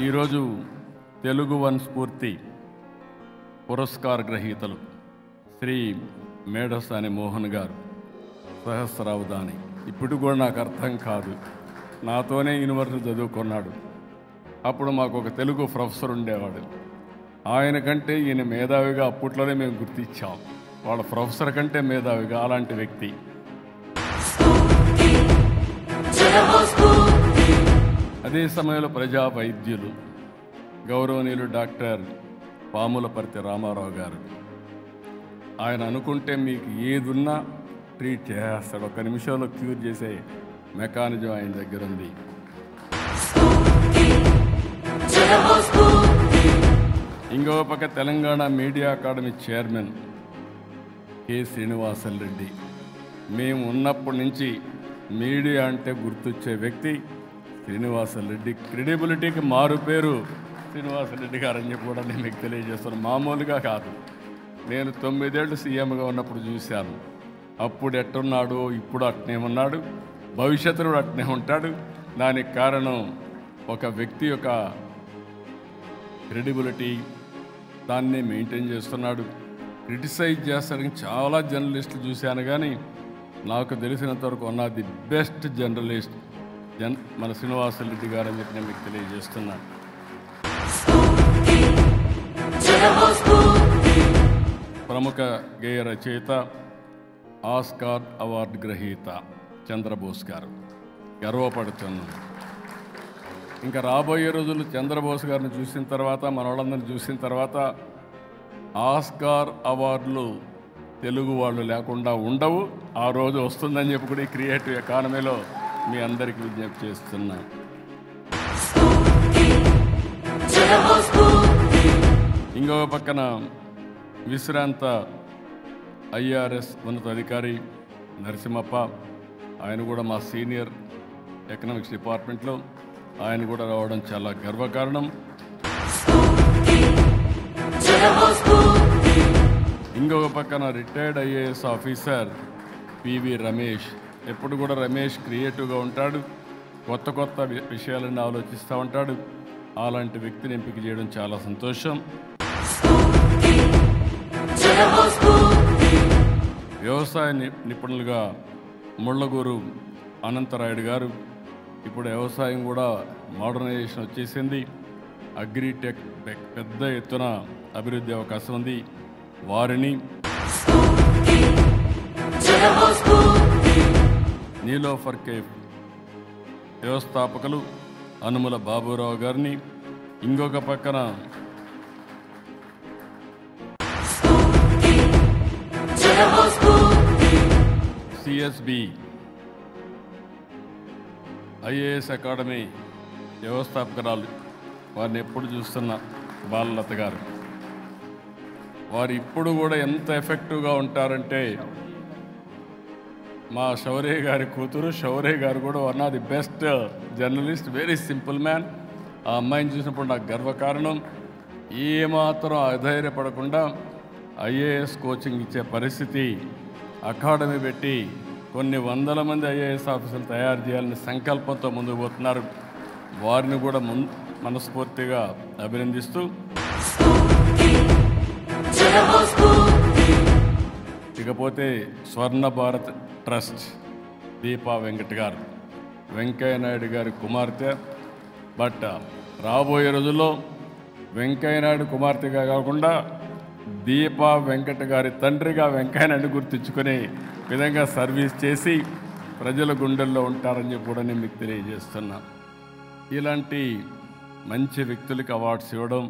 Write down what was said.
ఈరోజు తెలుగు వన్ స్ఫూర్తి పురస్కార గ్రహీతలు శ్రీ మేడసాని మోహన్ గారు సహస్రావధాని. ఇప్పుడు కూడా నాకు అర్థం కాదు. నాతోనే యూనివర్సిటీ చదువుకున్నాడు. అప్పుడు మాకు ఒక తెలుగు ప్రొఫెసర్ ఉండేవాడు. ఆయన కంటే ఈయన మేధావిగా అప్పట్లోనే మేము గుర్తించాం. వాళ్ళ ప్రొఫెసర్ కంటే మేధావిగా అలాంటి వ్యక్తి. అదే సమయంలో ప్రజా వైద్యులు గౌరవనీయులు డాక్టర్ పాములపర్తి రామారావు గారు. ఆయన అనుకుంటే మీకు ఏదున్నా ట్రీట్ చేసేస్తాడు. ఒక నిమిషంలో క్యూర్ చేసే మెకానిజం ఆయన దగ్గర ఉంది. ఇంకో పక్క Telangana media academy chairman K Srinivasa Reddy. మేము ఉన్నప్పటి నుంచి మీడియా అంటే గుర్తొచ్చే వ్యక్తి శ్రీనివాసరెడ్డి. క్రెడిబిలిటీకి మారు పేరు శ్రీనివాసరెడ్డి గారు అని చెప్పి కూడా నేను మీకు తెలియజేస్తాను. మామూలుగా కాదు. నేను 9 ఏళ్ళు సీఎంగా ఉన్నప్పుడు చూశాను. అప్పుడు ఎట్టున్నాడు, ఇప్పుడు అట్నే ఉన్నాడు, భవిష్యత్తులో అట్నే ఉంటాడు. దానికి కారణం ఒక వ్యక్తి యొక్క క్రెడిబిలిటీ, దాన్ని మెయింటైన్ చేస్తున్నాడు. క్రిటిసైజ్ చేస్తానికి చాలా జర్నలిస్టులు చూశాను, కానీ నాకు తెలిసినంతవరకు one of the best journalist మన శ్రీనివాసరెడ్డి గారు అని చెప్పి నేను మీకు తెలియజేస్తున్నాను. ప్రముఖ గేయ రచయిత, ఆస్కార్ అవార్డు గ్రహీత చంద్రబోస్ గారు. గర్వపడుతున్నాను. ఇంకా రాబోయే రోజులు చంద్రబోస్ గారిని చూసిన తర్వాత, మన వాళ్ళందరినీ చూసిన తర్వాత ఆస్కార్ అవార్డులు తెలుగు వాళ్ళు లేకుండా ఉండవు. ఆ రోజు వస్తుందని చెప్పి కూడా ఈ క్రియేటివ్ ఎకానమీలో మీ అందరికీ విజ్ఞప్తి చేస్తున్నాను. ఇంకో పక్కన విశ్రాంత IRS ఉన్నతాధికారి నరసింహప్ప, ఆయన కూడా మా సీనియర్ ఎకనామిక్స్ డిపార్ట్మెంట్లో, ఆయన కూడా రావడం చాలా గర్వకారణం. ఇంకొక పక్కన retired IAS officer PV Ramesh. ఎప్పుడు కూడా రమేష్ క్రియేటివ్గా ఉంటాడు, కొత్త కొత్త విషయాలను ఆలోచిస్తూ ఉంటాడు. అలాంటి వ్యక్తిని ఎంపిక చేయడం చాలా సంతోషం. వ్యవసాయ నిపుణులుగా ముళ్ళగూరు అనంతరాయుడు గారు. ఇప్పుడు వ్యవసాయం కూడా మోడర్నైజేషన్ వచ్చేసింది. అగ్రిటెక్ పెద్ద ఎత్తున అభివృద్ధి అవకాశం ఉంది. వారిని నీలోఫర్ కేఫ్ వ్యవస్థాపకులు అనుముల బాబురావు గారిని, ఇంకొక పక్కన CSB IAS అకాడమీ వ్యవస్థాపకురాలు, వారిని ఎప్పుడు చూస్తున్న బాలలత గారు. వారు ఇప్పుడు కూడా ఎంత ఎఫెక్టివ్గా ఉంటారంటే, మా శౌర్య గారి కూతురు శౌర్య గారు కూడా one of the best journalist, very simple man. ఆ అమ్మాయిని చూసినప్పుడు నాకు గర్వకారణం. ఏమాత్రం అధైర్యపడకుండా IAS కోచింగ్ ఇచ్చే పరిస్థితి, అకాడమీ పెట్టి కొన్ని వందల మంది IAS ఆఫీసర్లు తయారు చేయాలని సంకల్పంతో ముందుకు పోతున్నారు. వారిని కూడా మనస్ఫూర్తిగా అభినందిస్తూ, ఇకపోతే స్వర్ణ భారత్ ట్రస్ట్ దీపా వెంకట్ గారు, వెంకయ్యనాయుడు గారి కుమార్తె. బట్ రాబోయే రోజుల్లో వెంకయ్యనాయుడు కుమార్తెగా కాకుండా దీపా వెంకట్ గారి తండ్రిగా వెంకయ్యనాయుడు గుర్తించుకునే విధంగా సర్వీస్ చేసి ప్రజల గుండెల్లో ఉంటారని చెప్పి కూడా నేను మీకు తెలియజేస్తున్నా. ఇలాంటి మంచి వ్యక్తులకి అవార్డ్స్ ఇవ్వడం